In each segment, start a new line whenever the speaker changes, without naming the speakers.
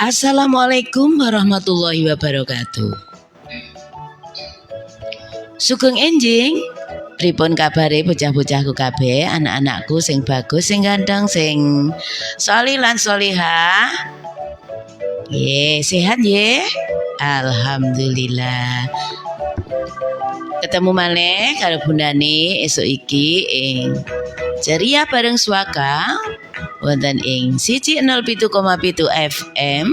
Assalamualaikum warahmatullahi wabarakatuh. Sugeng enjing, pripun kabare bocah-bocahku kabeh, anak-anakku sing bagus, sing ganteng, sing sholih lan sholihah. Nggih, sehat nggih? Alhamdulillah. Ketemu malih karo Bundane esuk iki ing Ceria bareng Suaka wonten ing 107,7 FM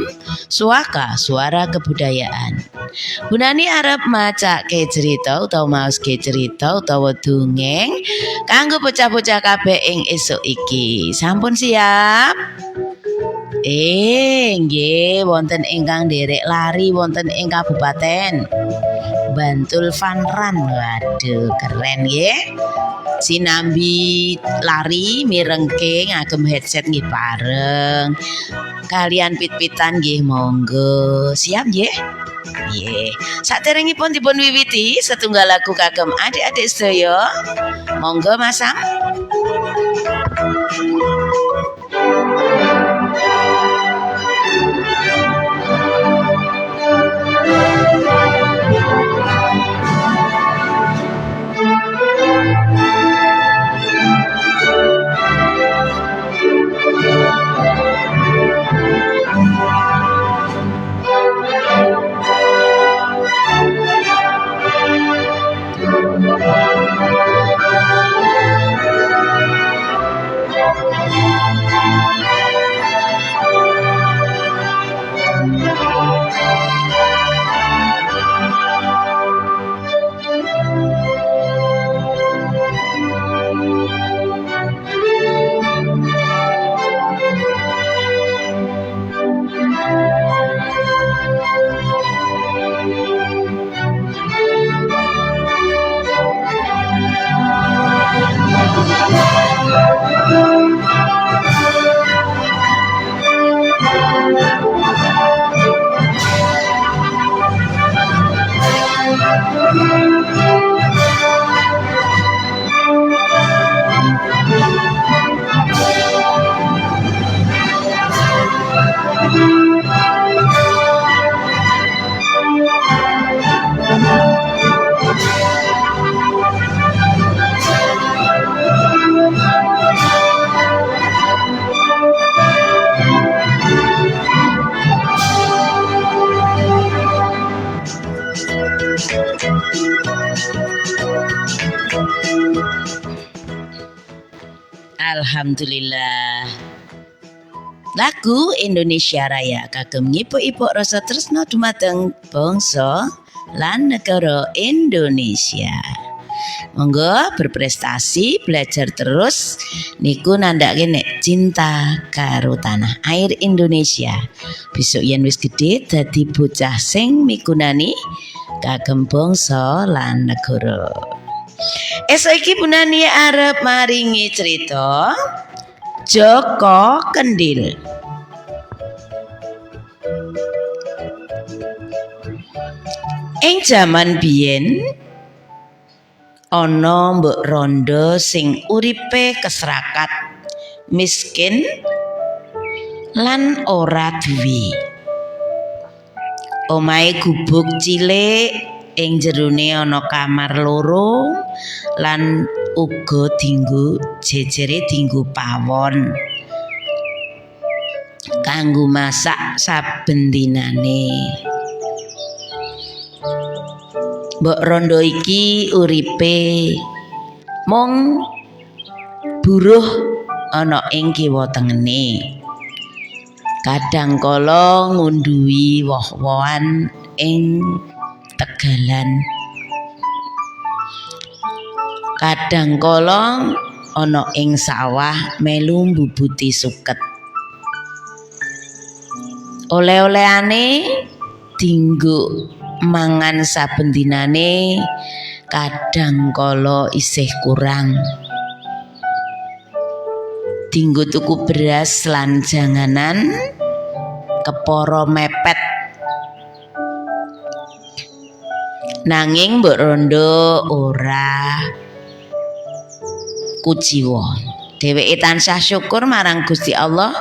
Suaka Suara Kebudayaan. Bundane arep macake cerita utawa maoske cerita utawa dongeng kanggo bocah-bocah kabeh ing esuk iki. Sampun siap? Nggih, wonten ingkang nderek lari wonten ing Kabupaten Bantul Vanran. Waduh, keren nggih. Sinambi lari mirengke ngagem headset nggih bareng. Kalian pit-pitan nggih monggo. Siap nggih? Nggih. Saderengipun dipun wiwiti setunggal lagu kagem adik-adik sedaya. Monggo Mas Sam. Alhamdulillah. Lagu Indonesia Raya kagem ngipuk-ipuk rasa tresna dumateng bangsa lan negara Indonesia. Monggo berprestasi, belajar terus niku nandhake nek cinta karo tanah air Indonesia. Besok yen wis gedhe dadi bocah sing migunani kagem bangsa lan negara. Esuk iki Bundane arep maringi cerita Joko Kendhil. Ing jaman biyen ana mbok rondo sing uripe keserakat, miskin lan ora duwe. Omahe gubuk cilik ing jerone ana kamar loro lan uga dinggo jejere dinggo pawon kanggo masak saben dinane. Mbok rondo iki uripe mung buruh ana ing kiwa tengene. Kadang kala ngunduhi woh-wohan ing tegalan. Kadang kala ana ing sawah melu mbubuti suket. Oleh-olehane dinggo mangan saben dinane kadang kala isih kurang. Dinggo tuku beras lan janganan kepara mepet. Nanging mbok rondo ora kuciwa. Dheweke tansah syukur marang Gusti Allah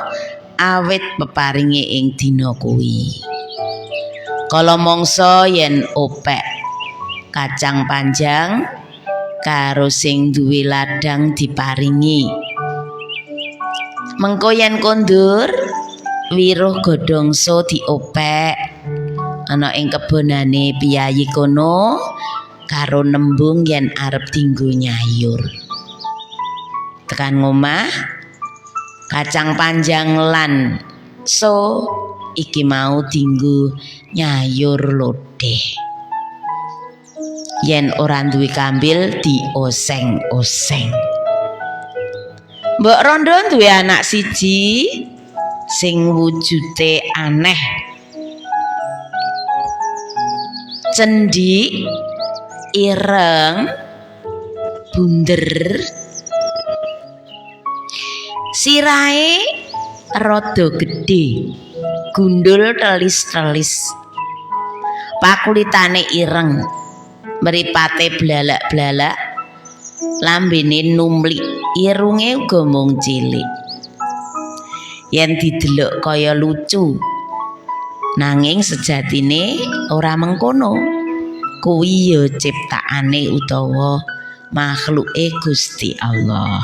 awit peparinge ing dina kuwi. Kala mangsa yen opek kacang panjang karo sing duwe ladang diparingi. Mengko yen kondur wiruh godhongso diopek ana ing kebonane piyayi kono karo nembung yen arep dinggo nyayur. Tekan ngomah kacang panjang lan so iki mau dinggo nyayur lodeh. Yen ora duwe kambil dioseng-oseng. Mbok Rondo duwe anak siji sing wujude aneh. Cendik, ireng, bunder, sirahe rada gedhe, gundul telis-telis. Pakulitane ireng, mripate blalak-blalak, lambene numlik, irunge uga mung cilik. Yen didelok kaya lucu, nanging sejatine ora mengkono. Kuwi ya ciptakane utawa makhluke Gusti Allah.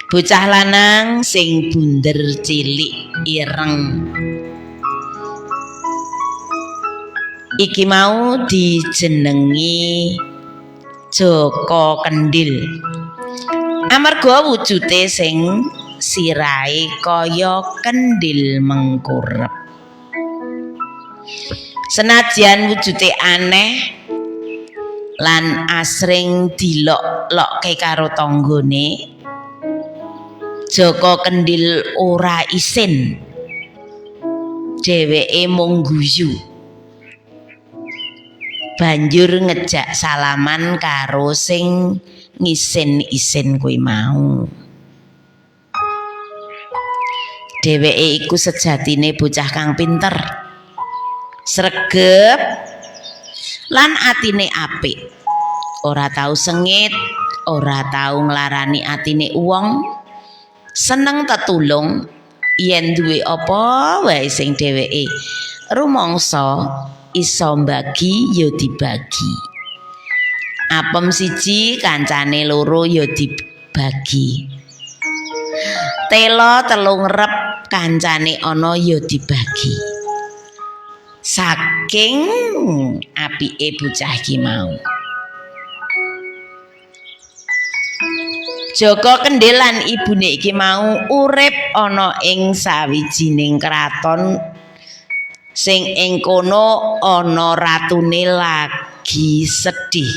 Bocah lanang sing bunder cilik ireng iki mau dijenengi Joko Kendhil. Amarga wujude sing sirahe kaya kendhil mengkurep. Senajan wujude aneh lan asring dilok-lokke karo tanggane, Joko Kendhil ora isin. Dheweke mung guyu. Banjur ngejak salaman karo sing ngisin-isin kuwi mau. Dheweke iku sejatine bocah kang pinter, sregep lan atine apik. Ora tau sengit, ora tau nglarani atine wong, seneng tetulung. Yen duwe apa wae sing dheweke rumangsa iso mbagi ya dibagi. Apem siji kancane loro ya dibagi. Telo telung rep kancane ana ya dibagi. Saking apike bocah iki mau. Joko Kendhil lan ibune iki mau urip ana ing sawijining kraton sing ing kono ana ratune lagi sedih.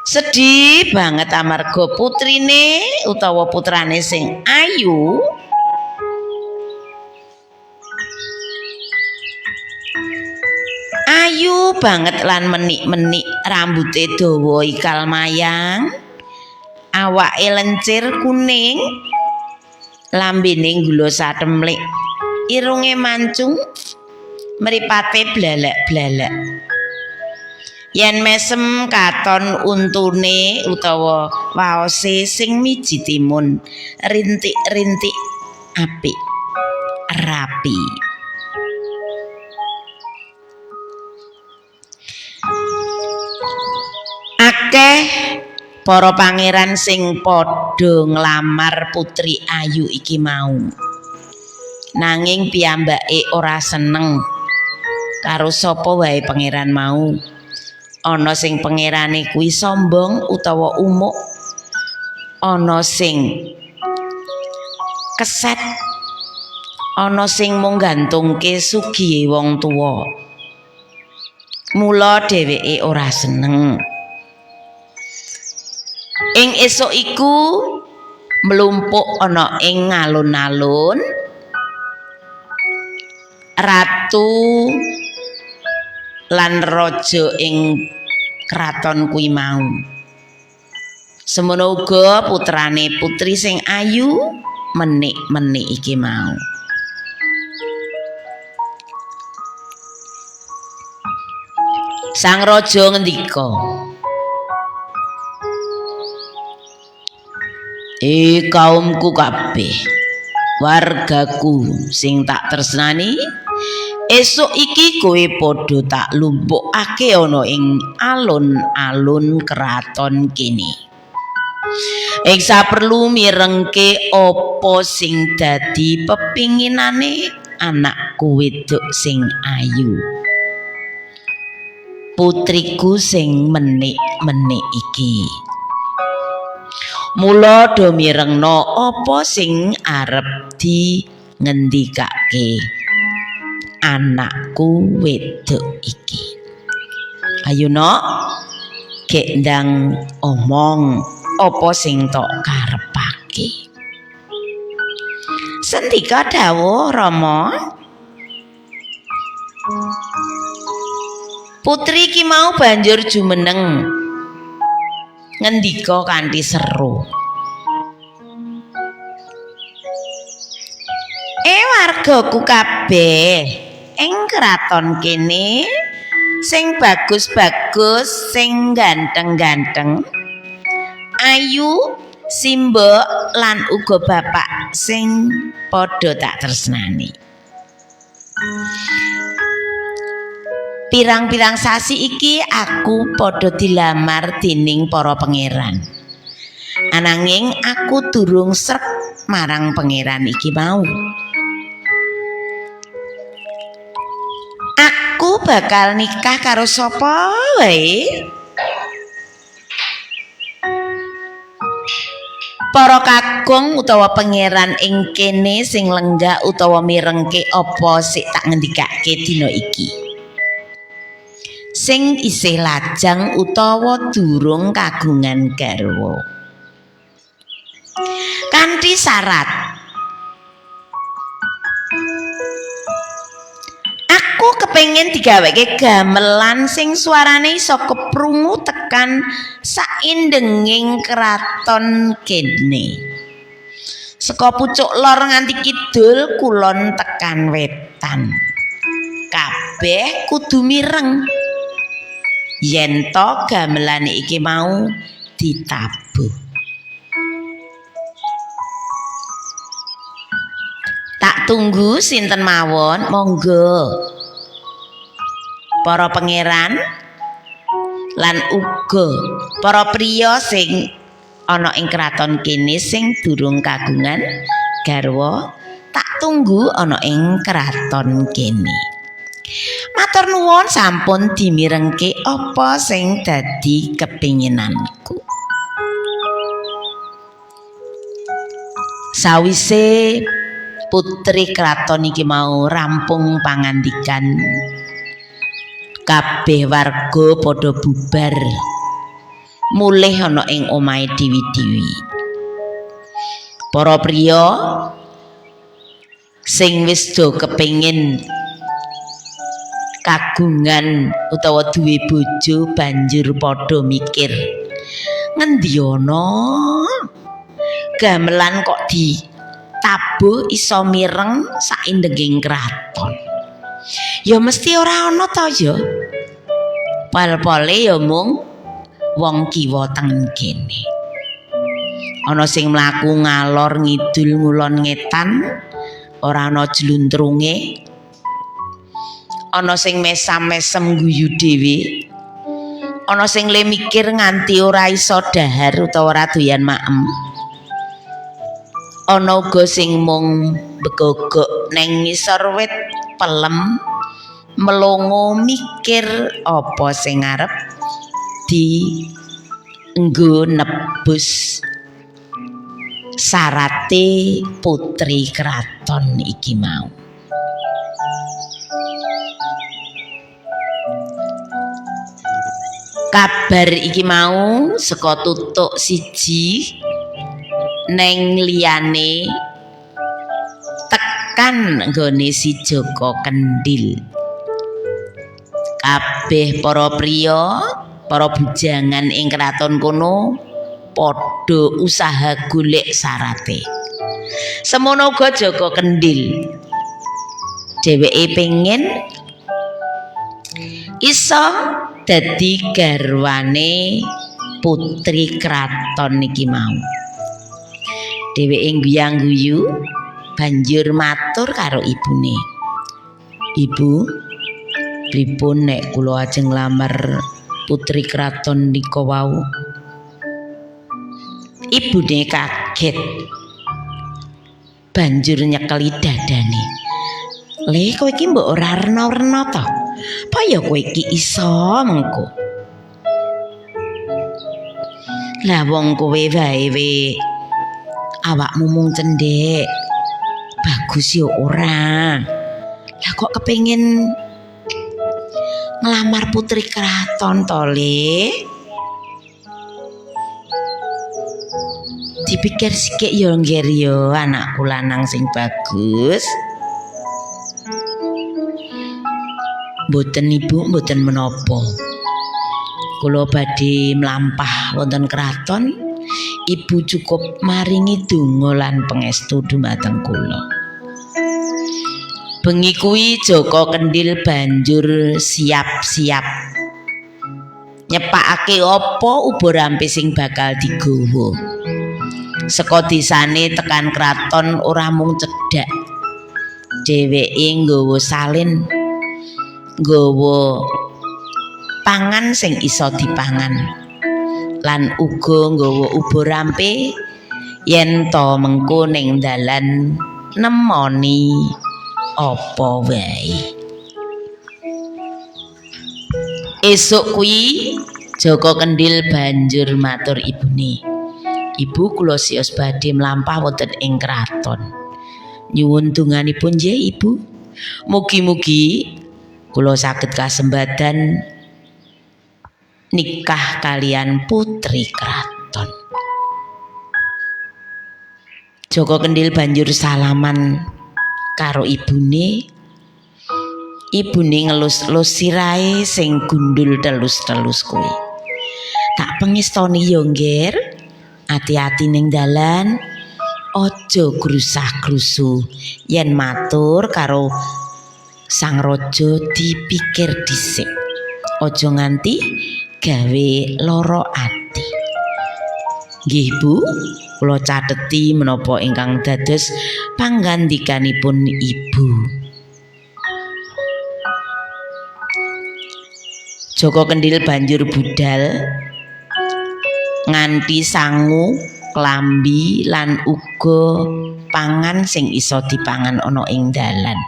Sedih banget amarga putrine utawa putrane sing ayu banget lan menik-menik, rambute dawa ikal mayang, awake lencir kuning, lambene gula satemlik, irunge mancung, mripate blalak-blalak. Yen mesem katon untune utawa waose sing miji timun, rintik-rintik apik, rapi. Akeh para pangeran sing padha nglamar putri ayu iki mau. Nanging piyambake ora seneng karo sapa wae pangeran mau. Ana sing pangerane kuwi sombong utawa umuk, ana sing keset, ana sing mung gantungke sugihe wong tuwa. Mula dheweke ora seneng. Ing esuk iku mlumpuk ana ing alun-alun ratu lan raja ing kraton kuwi mau. Semono uga putrane putri sing ayu menik-menik iki mau. Sang raja ngendika, Kaumku kabeh, wargaku sing tak tresnani, esuk iki kowe padha tak lumpukake ana ing alun-alun keraton kene. Ing saperlu mirengke apa sing dadi pepinginane anakku wedok sing ayu, putriku sing menik-menik iki. Mula do mirengno apa sing arep di ngendikake anakku wedok iki. Ayo no, gek ndang omong apa sing tok karepake. Sendika dawuh Rama. Putri ki mau banjur jumeneng ngendika kanthi seru. Wargaku kabeh ing keraton kene sing bagus-bagus, sing ganteng-ganteng, ayu, simbok lan uga bapak sing padha tak tresnani. Pirang-pirang sasi iki aku padha dilamar dening para pangeran. Ananging aku durung srek marang pangeran iki mau. Aku bakal nikah karo sapa wae. Para kakung utawa pangeran ing kene sing lenggah utawa mirengke apa sik tak ngendikake dina iki. Sing isih lajang utawa durung kagungan garwa. Kanthi syarat aku kepengin digaweke gamelan sing suarane iso keprungu tekan saindenging keraton kene. Saka pucuk lor nganti kidul, kulon tekan wetan. Kabeh kudu mireng yen to gamelan iki mau ditabuh. Tak tunggu sinten mawon, monggo para pangeran lan uga para priya sing ana ing keraton kene sing durung kagungan garwa, tak tunggu ana ing keraton kene. Matur nuwun sampun dimirengke apa sing dadi kepinginanku. Sawise putri keraton iki mau rampung pangandikan, kabeh warga padha bubar mulih ana ing omahe dewi-dewi. Para priya sing wis do kepengin kagungan utawa duwe bojo banjur padha mikir, ngendi ana gamelan kok ditabuh iso mireng saindenging kraton. Ya mesti ora ana to ya. Pal-pale ya mung wong kiwa tengen kene. Ana sing mlaku ngalor ngidul ngulon ngetan, ora ana jluntrunge. Ana sing mesam-mesem guyu dhewe. Ana sing le mikir nganti ora iso dahar utawa ora doyan maem. Ana uga sing mung begogok neng ngisor wit pelem melongo mikir apa sing arep dienggo nebus sarate putri keraton iki mau. Kabar iki mau saka tutuk siji neng liyane tekan nggone si Joko Kendhil. Kabeh para priya, para bujangan ing keraton kono padha usaha golek sarate. Semono uga Joko Kendhil. Dheweke pengen iso dadi garwane putri keraton iki mau. Dheweke guyang-guyu banjur matur karo ibune. Ibu, pripun nek kula ajeng nglamar putri kraton nika wau? Ibune kaget. Banjur nyekeli dadane. Le kowe iki mbok ora rena-rena to? Apa ya kowe iki iso mengko? Lah wong kowe wae awakmu mung cendhek. Bagus ya ora. Lah kok kepengin ngelamar putri kraton to, Le? Dipikir sikik yo ngger yo anakku lanang sing bagus. Mboten Ibu, mboten menapa. Kula badhe mlampah wonten kraton, Ibu cukup maringi donga lan pangestu dumateng kula. Bengi kuwi Jaka Kendhil banjur siap-siap nyepakake apa uba rampe sing bakal digawa. Saka desane tekan kraton ora mung cedhak. Dheweke nggawa salin, nggawa pangan sing iso dipangan. Lan uga nggawa uba rampe yen to mengko ning dalan nemoni apa wae. Esuk kuwi Jaka Kendhil banjur matur ibune. Ibu, kula siyos badhe mlampah wonten ing kraton. Nyuwun donganipun nggih Ibu. Mugi-mugi kula saged kasembadan nikah kalian putri kraton. Jaka Kendhil banjur salaman karo ibune. Ibune ngelus-elus sirahe sing gundul telus-telus kuwi. Tak pengestoni yo ngger. Hati-hati ning dalan, aja grusah-grusu. Yen matur karo sang raja dipikir dhisik. Aja nganti gawe lara ati. Nggih Bu, kula catheti menapa ingkang dados panggandikanipun Ibu. Jaka Kendhil banjur budal nganti sangu, klambi lan uga pangan sing iso dipangan ana ing dalan.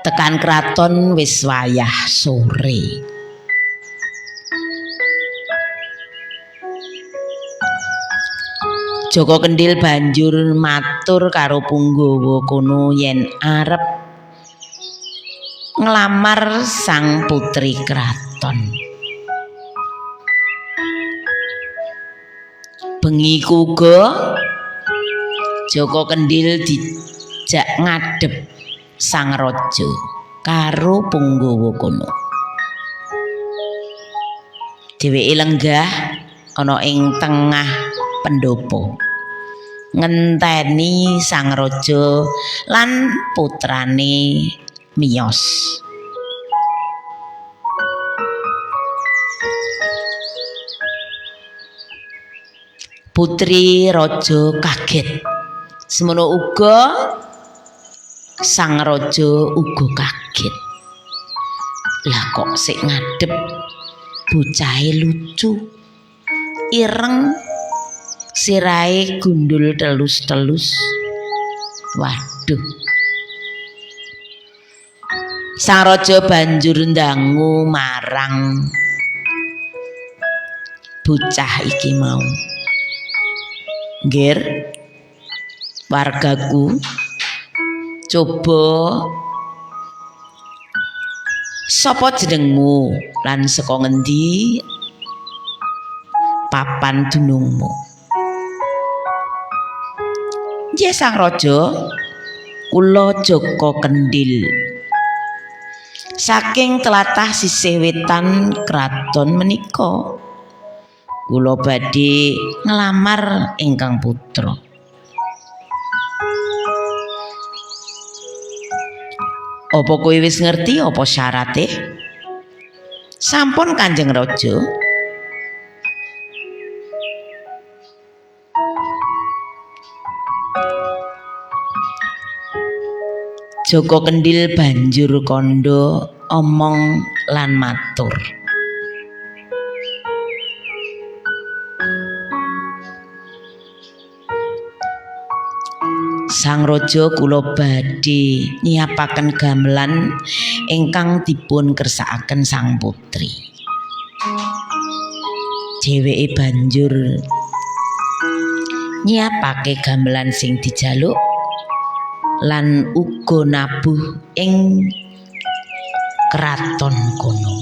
Tekan kraton wis wayah sore. Jaka Kendhil banjur matur karo punggawa kono yen arep nglamar sang putri kraton. Bengi uga Jaka Kendhil dijak ngadhep sang raja karo punggawa kono. Dheweke lenggah ana ing tengah pendopo ngenteni sang raja lan putrane miyos. Putri raja kaget. Semono uga sang raja uga kaget. Lah kok sik ngadep bocahe lucu, ireng, sirahe gundul telus-telus. Waduh. Sang raja banjur ndangu marang bocah iki mau. Nggir, wargaku, coba sapa jenengmu lan saka ngendi papan dunungmu? Nggih sang raja, kula Jaka Kendhil. Saking tlatah sisih wetan kraton menika kula badhe nglamar ingkang putra. Apa kowe wis ngerti apa syarate? Sampun Kanjeng Raja. Joko Kendhil banjur kandha omong lan matur. Sang Raja kula badhe nyiapaken gamelan ingkang dipun kersakaken sang putri. Dheweke banjur nyiapake gamelan sing dijaluk lan uga nabuh ing kraton kono.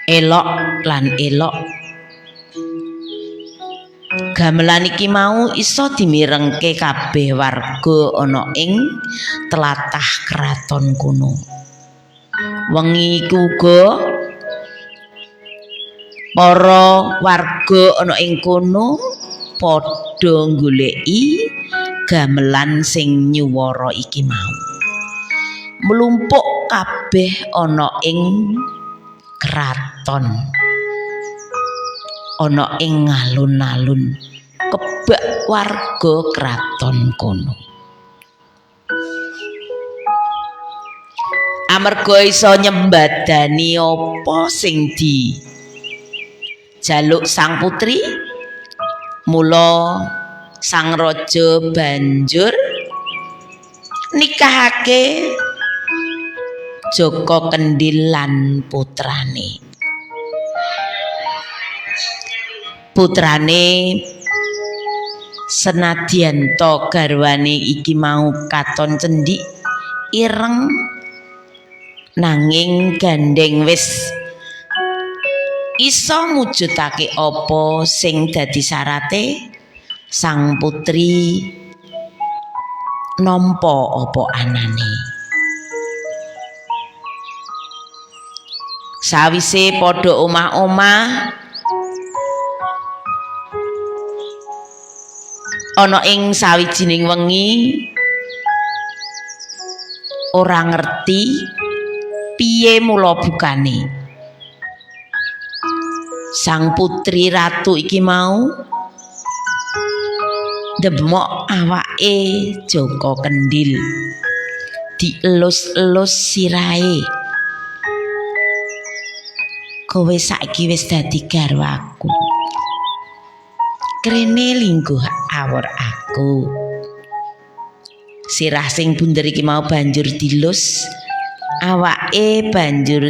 Elok lan elok gamelan iki mau iso dimirengke kabeh warga ana ing tlatah kraton kono. Wengi iku uga para warga ana ing kono padha goleki gamelan sing nyuwara iki mau. Mlumpuk kabeh ana ing kraton. Ana ing alun-alun kebak warga kraton kono. Amarga iso nyembadani apa sing dijaluk sang putri, mula sang raja banjur nikahake Joko Kendhil lan putrane. Putrane senadyan to garwane iki mau katon cendhik ireng nanging gandeng wis iso mujudake apa sing dadi syarate. Sang putri nampa apa anane. Sawise padha omah-omah ana ing sawijining wengi ora ngerti piye mula bukane. Sang putri ratu iki mau demok awake Joko Kendhil, dielus-elus sirahe. Kowe saiki wis dadi garwaku. Krene lingguh awor aku. Sirah sing bunder iki mau banjur dilus, awake banjur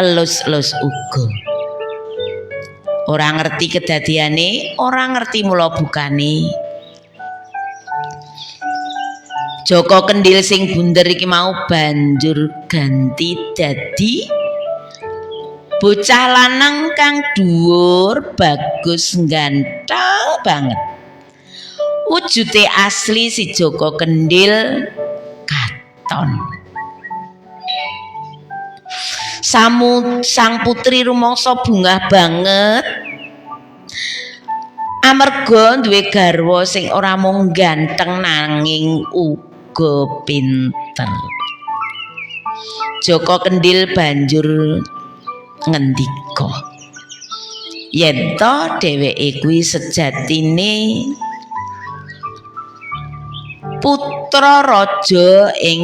elus-elus uga. Ora ngerti kedadiane, ora ngerti mula bukane. Joko Kendhil sing bunder iki mau banjur ganti dadi bocah lanang kang dhuwur, bagus, ganteng banget. Wujude asli si Joko Kendhil katon. Sang putri rumangsa bungah banget amarga duwe garwa sing ora mung ganteng nanging uga pinter. Joko Kendhil banjur ngendika yen to dheweke kuwi sejatine putra raja ing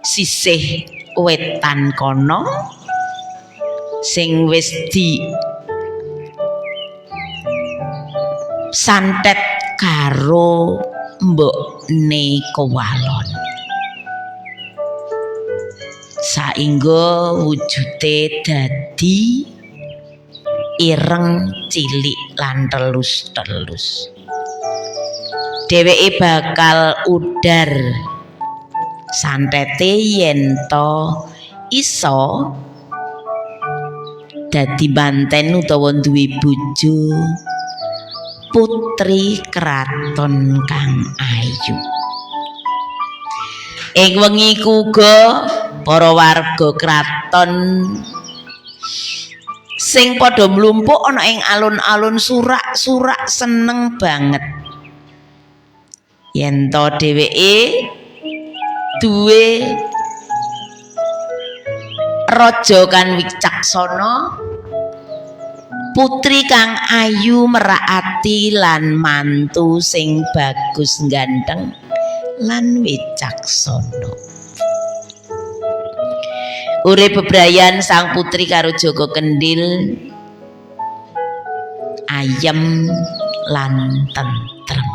sisih wetan kono sing wis di santet karo mbokne Kowalon, saengga wujude dadi ireng cilik lan telus-telus. Dheweke bakal udar santete yen to iso dadi banten utawa duwe bojo putri kraton kang ayu. Ing wengi uga para warga kraton sing padha mlumpuk ana ing alun-alun surak-surak seneng banget. yen to dheweke duwe raja kang wicaksana, putri kang ayu meraati lan mantu sing bagus ganteng lan wicaksana. Urip bebrayan sang putri karo Joko Kendhil ayem lan tentrem.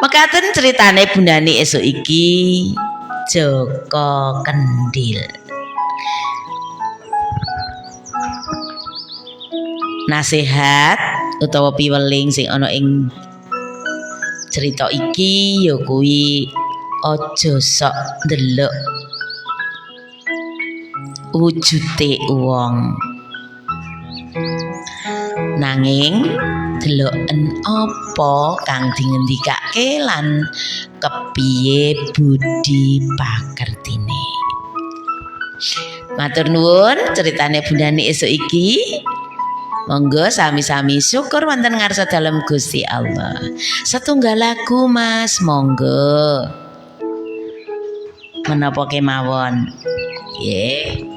Mekaten ceritane bundane esuk iki Joko Kendhil. Nasihat utawa piweling sing ana ing cerita iki ya kuwi aja sok ndelok wujude wong, nanging deloken apa kang dingendikake lan kepiye budi pakertine. Matur nuwun ceritane bundane esuk iki. Monggo sami-sami syukur wonten ngarsa dalem Gusti Allah. Setunggal lagu Mas, monggo. Menapa kemawon? Nggih.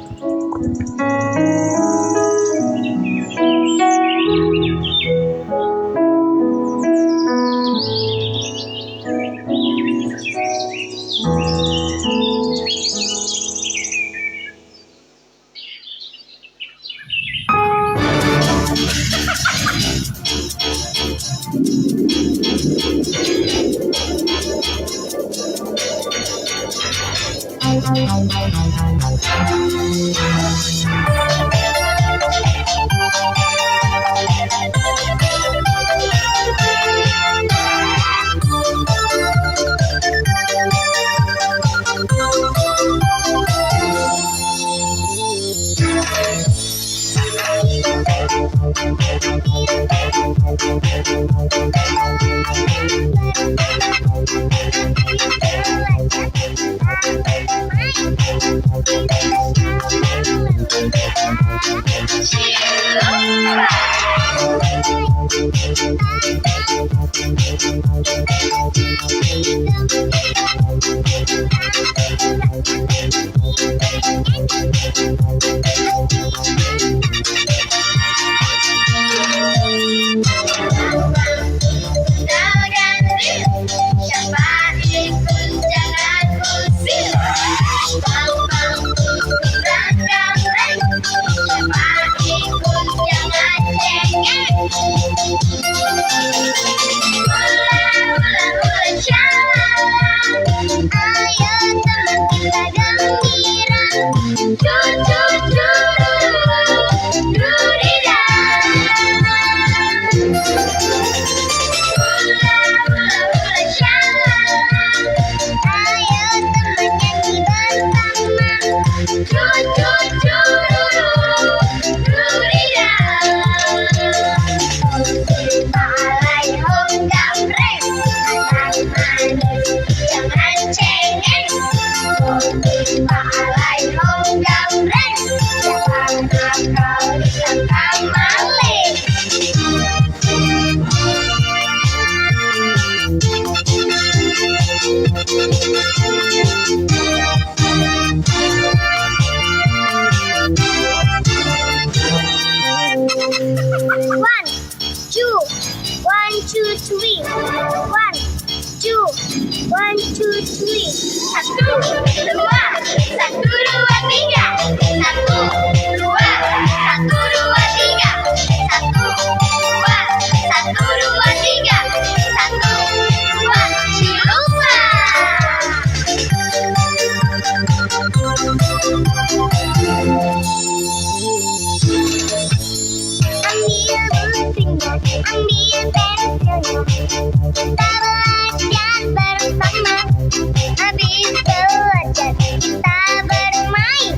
Habis belajar kita bermain.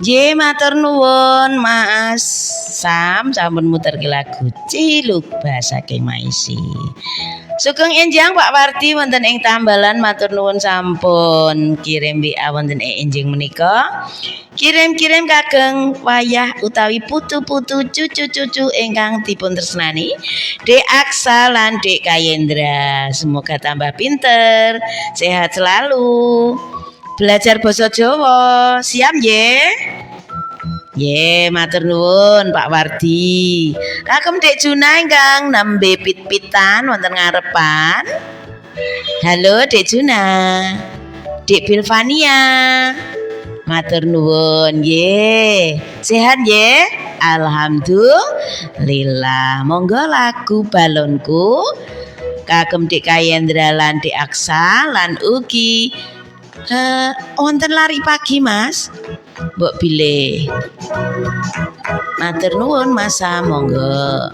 Nggih matur nuwun Mas Sam sampun muterke lagu Ciluk saking Maisi. Sugeng enjang Pak Wardi wonten ing Tambalan matur nuwun sampun kirim WA wonten ing enjing menika. Kirim-kirim kageng wayah utawi putu-putu cucu-cucu ingkang dipun tresnani Dek Aksa lan Dek Kayendra. Semoga tambah pinter, sehat selalu. Belajar basa Jawa, siap nggih? Nggih, matur nuwun Pak Wardi. Kagem Dek Juna ingkang nembe pit-pitan wonten ngarepan. Halo Dek Juna. Dek Bilvania. Matur nuwun nggih. Sehat nggih? Alhamdulillah. Monggo lagu balonku kagem Dek Kayendra lan Dek Aksa lan ugi wonten lari pagi Mas. Mbok bilih. Matur nuwun Mas, monggo.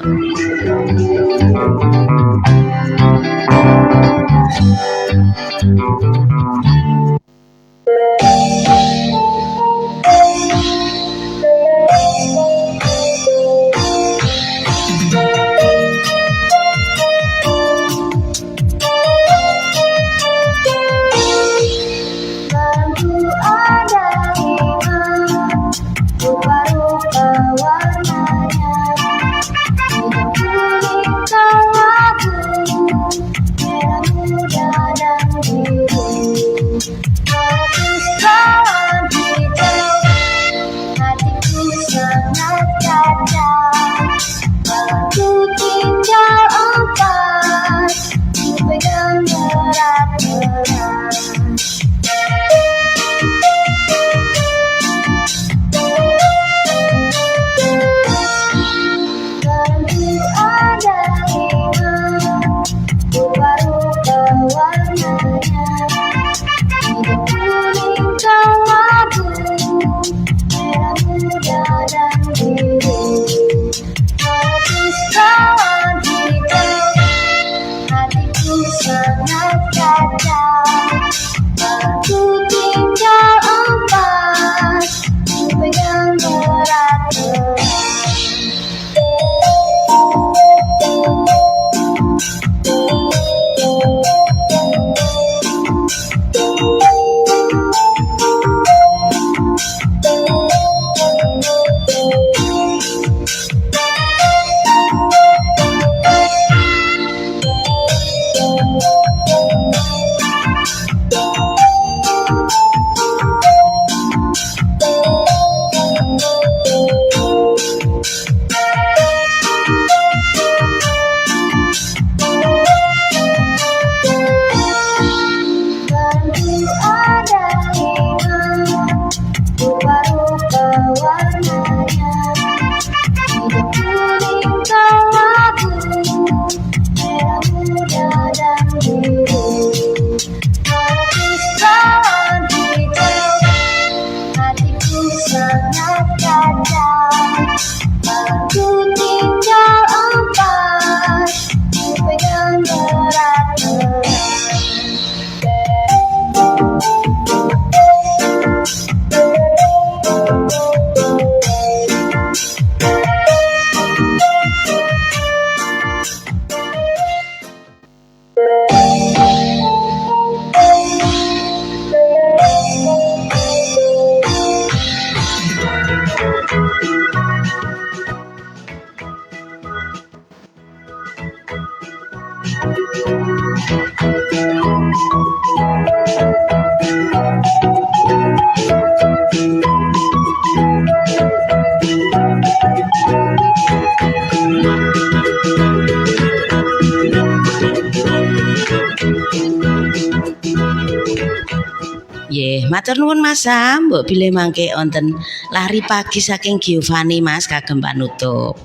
Nggih, matur nuwun Mas Sam, mbok bilih mangke wonten lari pagi saking Giovanni Mas kagem panutup.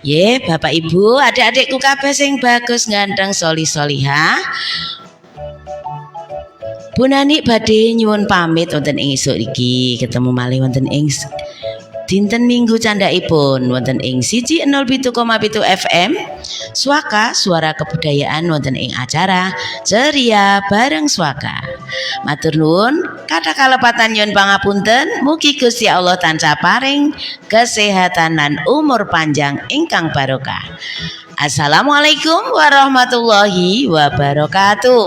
Nggih, Bapak Ibu, adik-adikku kabeh sing bagus ganteng solih-solihah. Bu Nani badhe nyuwun pamit wonten ing esuk iki, ketemu malih wonten ing dinten Minggu candhaipun wonten ing 107,7 FM Swaka Suara Kebudayaan wonten ing acara Ceria Bareng Swaka. Matur nuwun, kata kalepatan nyuwun pangapunten, mugi Gusti Allah tansah paring kesehatan lan umur panjang ingkang barokah. Assalamualaikum warahmatullahi wabarakatuh.